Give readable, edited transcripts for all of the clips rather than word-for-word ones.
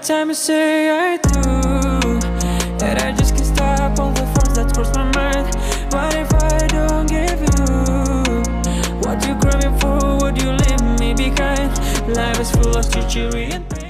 time you say I do, that I just can't stop all the thoughts that cross my mind. What if I don't give you what you craving for? Would you leave me behind? Life is full of treachery and pain.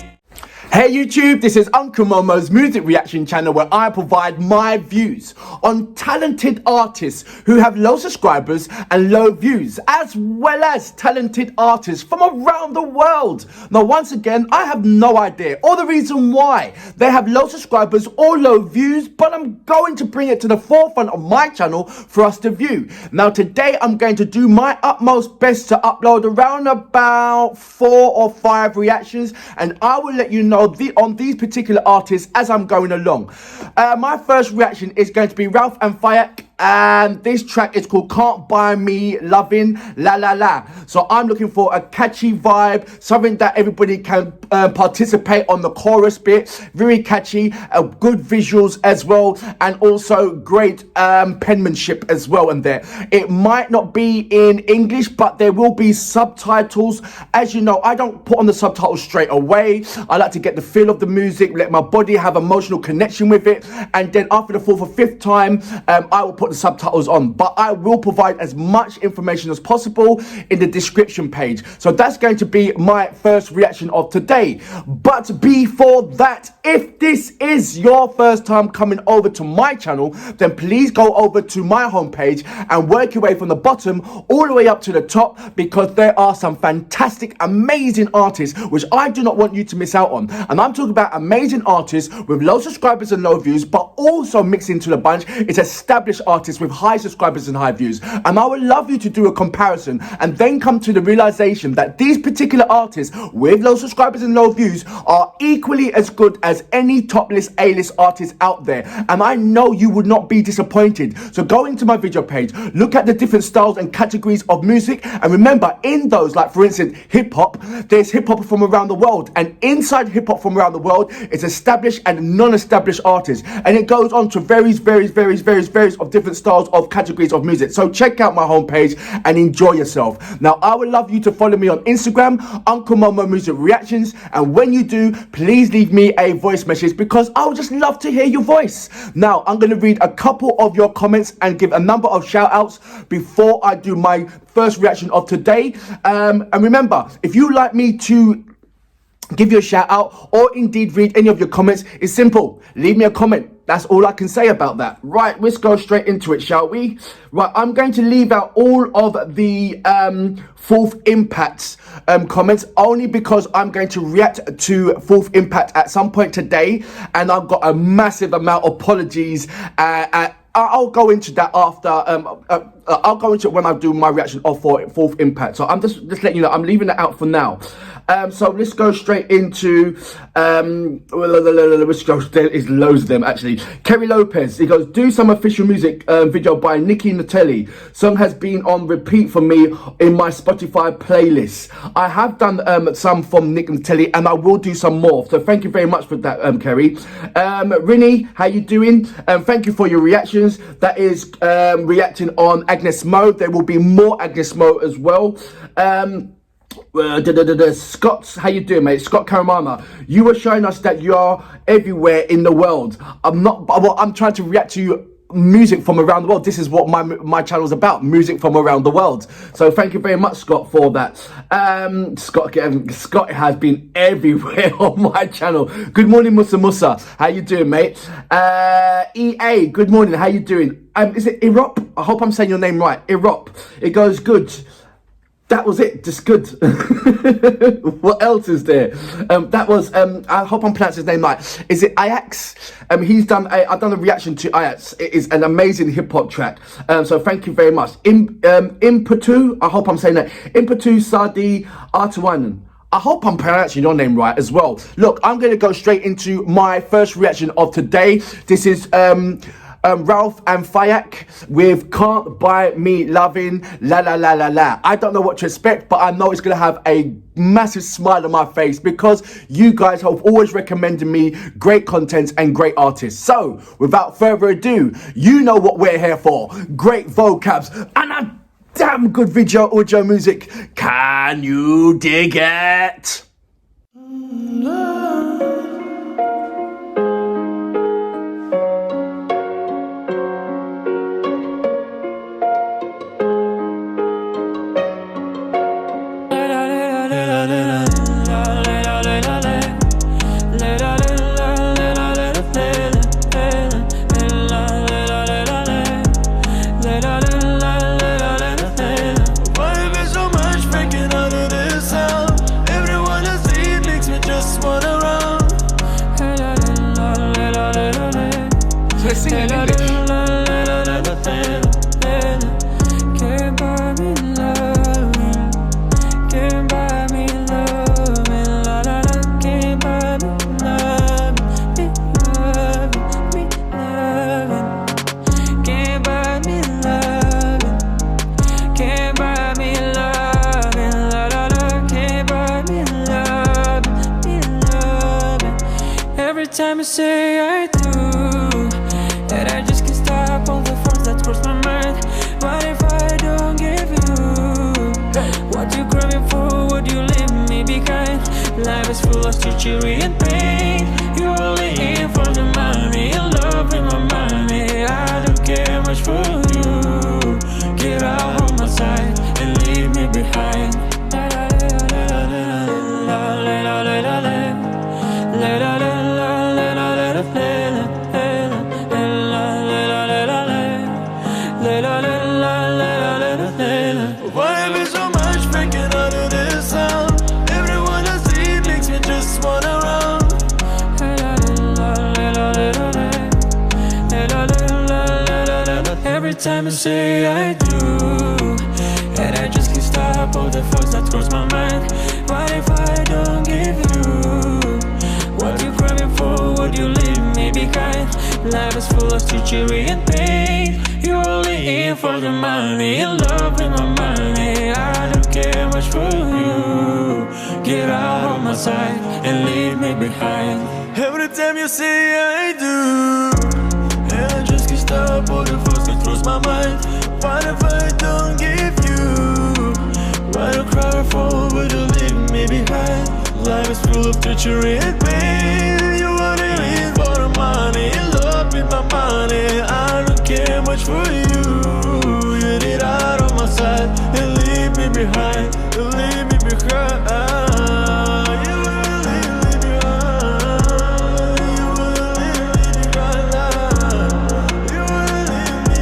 Hey YouTube, this is Uncle Momo's music reaction channel where I provide my views on talented artists who have low subscribers and low views, as well as talented artists from around the world. Now once again, I have no idea or the reason why they have low subscribers or low views, but I'm going to bring it to the forefront of my channel for us to view. Now today I'm going to do my utmost best to upload around about 4 or 5 reactions, and I will let you know on these particular artists as I'm going along. My first reaction is going to be Rauf and Faik, and this track is called Can't Buy Me Lovin' La La La. So I'm looking for a catchy vibe, something that everybody can participate on the chorus bit. Very catchy, good visuals as well, and also great penmanship as well in there. It might not be in English, but there will be subtitles. As you know, I don't put on the subtitles straight away. I like to get the feel of the music, let my body have emotional connection with it, and then after the 4th or 5th time I will put the subtitles on. But I will provide as much information as possible in the description page. So that's going to be my first reaction of today. But before that, if this is your first time coming over to my channel, then please go over to my homepage and work your way from the bottom all the way up to the top, because there are some fantastic, amazing artists which I do not want you to miss out on. And I'm talking about amazing artists with low subscribers and low views, but also mixed into the bunch is established artists with high subscribers and high views. And I would love you to do a comparison and then come to the realization that these particular artists with low subscribers and low views are equally as good as any top list A-list artist out there. And I know you would not be disappointed. So go into my video page, look at the different styles and categories of music, and remember, in those, like for instance hip-hop, there's hip-hop from around the world, and inside hip-hop from around the world is established and non-established artists, and it goes on to various of different styles of categories of music. So check out my homepage and enjoy yourself. Now I would love you to follow me on Instagram, Uncle Momo Music Reactions, and when you do, please leave me a voice message, because I would just love to hear your voice. Now I'm going to read a couple of your comments and give a number of shout outs before I do my first reaction of today. And remember, if you like me to give you a shout out or indeed read any of your comments, it's simple, leave me a comment. That's all I can say about that. Right, let's go straight into it, shall we? Right, I'm going to leave out all of the Fourth Impact's comments, only because I'm going to react to Fourth Impact at some point today, and I've got a massive amount of apologies. I'll go into that after. I'll go into it when I do my reaction of Fourth Impact. So I'm just letting you know, I'm leaving that out for now. So let's go straight into let's go. There is loads of them actually. Kerry Lopez, he goes, do some official music video by Nihnianidze. Song has been on repeat for me in my Spotify playlist. I have done some from Nihnianidze, and I will do some more. So thank you very much for that, Kerry. Rini, how you doing? Thank you for your reactions. That is reacting on Agnes Mo. There will be more Agnes Mo as well. Scott, how you doing, mate? Scott Karamama, you were showing us that you are everywhere in the world. I'm trying to react to music from around the world. This is what my channel is about, music from around the world. So thank you very much, Scott, for that. Scott has been everywhere on my channel. Good morning, Musa. How you doing, mate? EA, good morning. How you doing? Is it Irop? I hope I'm saying your name right. Irop. It goes good. That was it, just good. What else is there? That was, I hope I'm pronouncing his name right. Is it Ajax? I've done a reaction to Ajax. It is an amazing hip hop track. So thank you very much. Impetu, I hope I'm saying that. Impetu Sadi Artawanan. I hope I'm pronouncing your name right as well. Look, I'm going to go straight into my first reaction of today. This is Rauf and Faik with Can't Buy Me Lovin' La La La La La. I don't know what to expect, but I know it's going to have a massive smile on my face, because you guys have always recommended me great content and great artists. So without further ado, you know what we're here for. Great vocabs and a damn good video audio music. Can you dig it? say I do, that I just can't stop all the thoughts that cross my mind. What if I don't give you what you craving for? Would you leave me behind? Life is full of treachery and pain. You're only in for the money, in love with my money. I don't care much for you. Get out of my sight and leave me behind. Why be so much freaking out of this sound? Everyone I see makes me just wanna run. Every time I say I do, and I just can't stop all the thoughts that cross my mind. What if I don't give you what you craving for? Would you leave me behind? Life is full of treachery and pain. You're only in for the money, in love with my money. I don't care much for you. Get out of my sight and leave me behind. Every time you say I do, and I just can't stop all the thoughts that cross my mind. What if I don't give you what you cry for? Would you leave me behind? Life is full of treachery and pain. You wanna live for the money, in love with my money. I don't care much for you. You get out of my sight and leave me behind. You leave me behind. You will leave me behind. You will leave me behind. You will leave me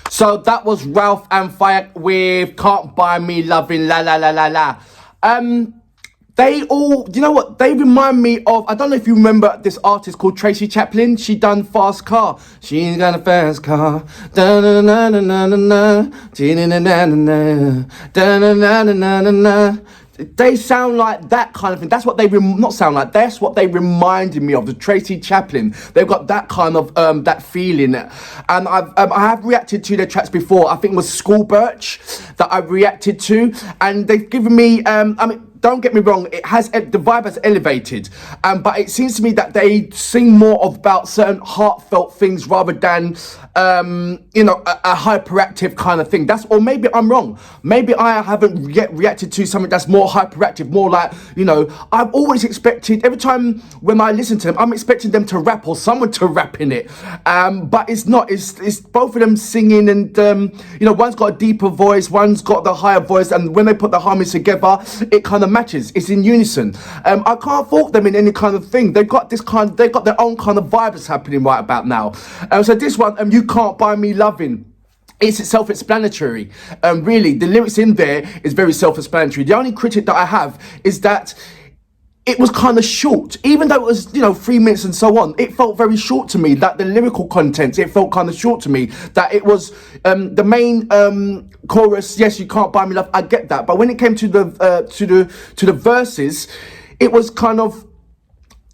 So that was Rauf and Faik with Can't Buy Me Loving La La La La La. They all, you know what, they remind me of, I don't know if you remember this artist called Tracy Chaplin. She done Fast Car. She's got a fast car. Da-na-na-na-na-na-na. Dee-na-na-na-na-na. Da-na-na-na-na-na. They sound like that kind of thing. That's what they not sound like. That's what they reminded me of. The Tracy Chaplin. They've got that kind of that feeling. And I have reacted to their tracks before. I think it was School Birch that I reacted to, and they've given me. I mean, don't get me wrong. It has the vibe has elevated, but it seems to me that they sing more about certain heartfelt things rather than you know, a hyperactive kind of thing. That's, or maybe I'm wrong. Maybe I haven't yet reacted to something that's more hyperactive, more like, you know, I've always expected, every time when I listen to them, I'm expecting them to rap or someone to rap in it. But it's not, it's both of them singing, and you know, one's got a deeper voice, one's got the higher voice, and when they put the harmonies together, it kind of matches. It's in unison. I can't fault them in any kind of thing. They've got their own kind of vibe that's happening right about now. So this one, You Can't Buy Me Loving, it's self-explanatory. Really, the lyrics in there is very self-explanatory. The only critic that I have is that it was kind of short. Even though it was, you know, 3 minutes and so on, it felt very short to me. That the lyrical content, it felt kind of short to me. That it was the main chorus, yes, you can't buy me love, I get that. But when it came to the verses, it was kind of,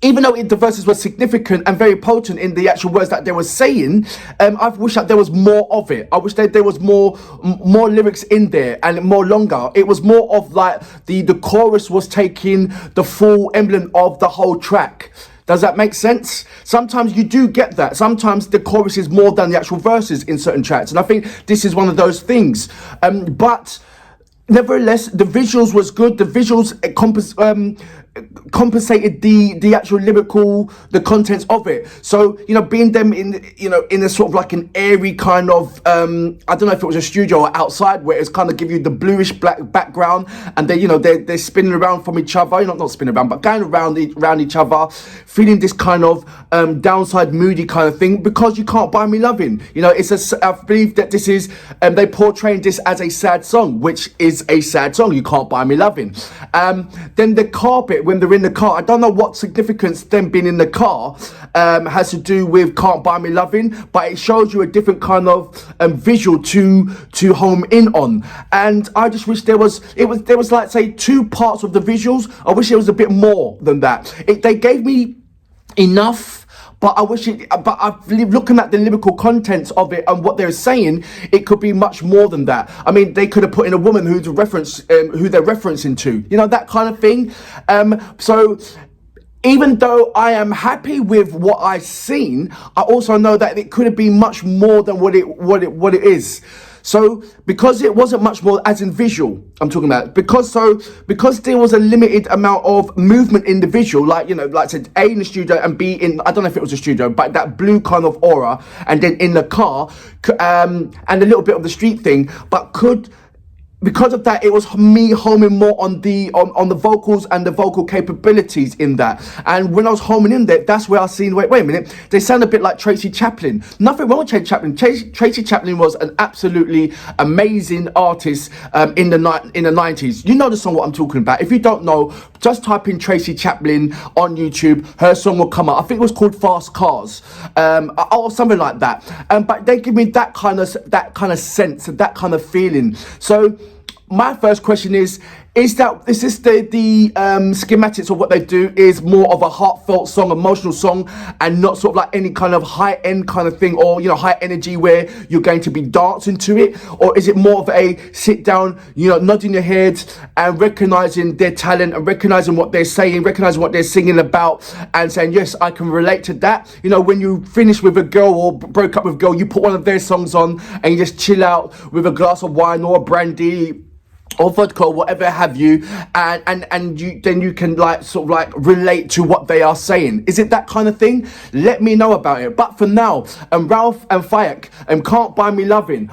even though the verses were significant and very potent in the actual words that they were saying, I wish that there was more of it. I wish that there was more lyrics in there and more longer. It was more of like the chorus was taking the full emblem of the whole track. Does that make sense? Sometimes you do get that. Sometimes the chorus is more than the actual verses in certain tracks. And I think this is one of those things. But nevertheless, the visuals was good. The visuals compensated the actual lyrical, the contents of it. So, you know, being them in, you know, in a sort of like an airy kind of, I don't know if it was a studio or outside, where it's kind of give you the bluish black background, and they, you know, they're spinning around from each other, not spinning around, but going around each other, feeling this kind of downside, moody kind of thing, because you can't buy me loving. You know, I believe that this is, they portraying this as a sad song, which is a sad song. You can't buy me loving. Then the car bit, when they're in the car, I don't know what significance them being in the car has to do with can't buy me loving, but it shows you a different kind of visual to home in on. And I just wish there was like, say, 2 parts of the visuals. I wish there was a bit more than that. They gave me enough, but I wish it, but looking at the lyrical contents of it and what they're saying, it could be much more than that. I mean, they could have put in a woman who they're referencing to, you know, that kind of thing. So even though I am happy with what I've seen, I also know that it could have been much more than what it is. So because it wasn't much more, as in visual, I'm talking about, because there was a limited amount of movement in the visual, like, you know, like I said, A, in the studio, and B, in, I don't know if it was a studio, but that blue kind of aura, and then in the car, and a little bit of the street thing, but because of that, it was me homing more on the vocals and the vocal capabilities in that. And when I was homing in there, that's where I seen, wait a minute, they sound a bit like Tracy Chaplin. Nothing wrong with Tracy Chaplin. Tracy Chaplin was an absolutely amazing artist in the 90s. You know the song what I'm talking about. If you don't know, just type in Tracy Chaplin on YouTube. Her song will come up. I think it was called Fast Cars, or something like that. But they give me that kind of sense, that kind of feeling. So my first question is this the schematics of what they do is more of a heartfelt song, emotional song, and not sort of like any kind of high-end kind of thing, or, you know, high energy where you're going to be dancing to it? Or is it more of a sit down, you know, nodding your head and recognizing their talent and recognizing what they're saying, recognizing what they're singing about, and saying, yes, I can relate to that? You know, when you finish with a girl or broke up with a girl, you put one of their songs on and you just chill out with a glass of wine or a brandy or vodka or whatever have you, and you can like sort of like relate to what they are saying. Is it that kind of thing? Let me know about it. But for now, Rauf and Faik Can't Buy Me Loving,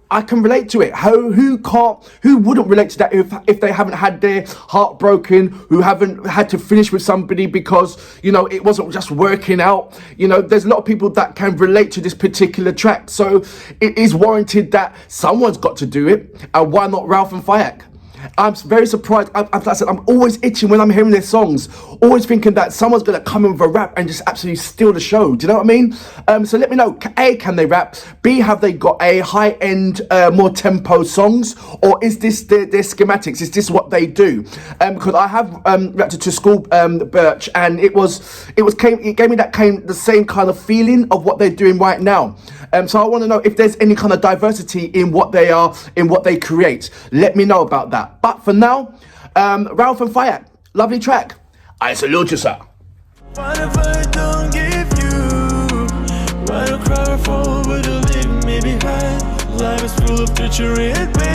I can relate to it. Who wouldn't relate to that if they haven't had their heart broken, who haven't had to finish with somebody because, you know, it wasn't just working out? You know, there's a lot of people that can relate to this particular track. So it is warranted that someone's got to do it. And why not Rauf and Faik? I'm very surprised. I'm always itching when I'm hearing their songs, always thinking that someone's going to come in with a rap and just absolutely steal the show. Do you know what I mean? So let me know, A, can they rap? B, have they got a high-end, more tempo songs? Or is this their schematics? Is this what they do? Because I have reacted to School Birch, and it gave me the same kind of feeling of what they're doing right now. So I want to know if there's any kind of diversity in what they are, in what they create. Let me know about that. But for now, Rauf and Faik, lovely track. I salute you, sir. What if I don't give you? Why do I cry for? Would you leave me behind? Life is full of treachery and pain.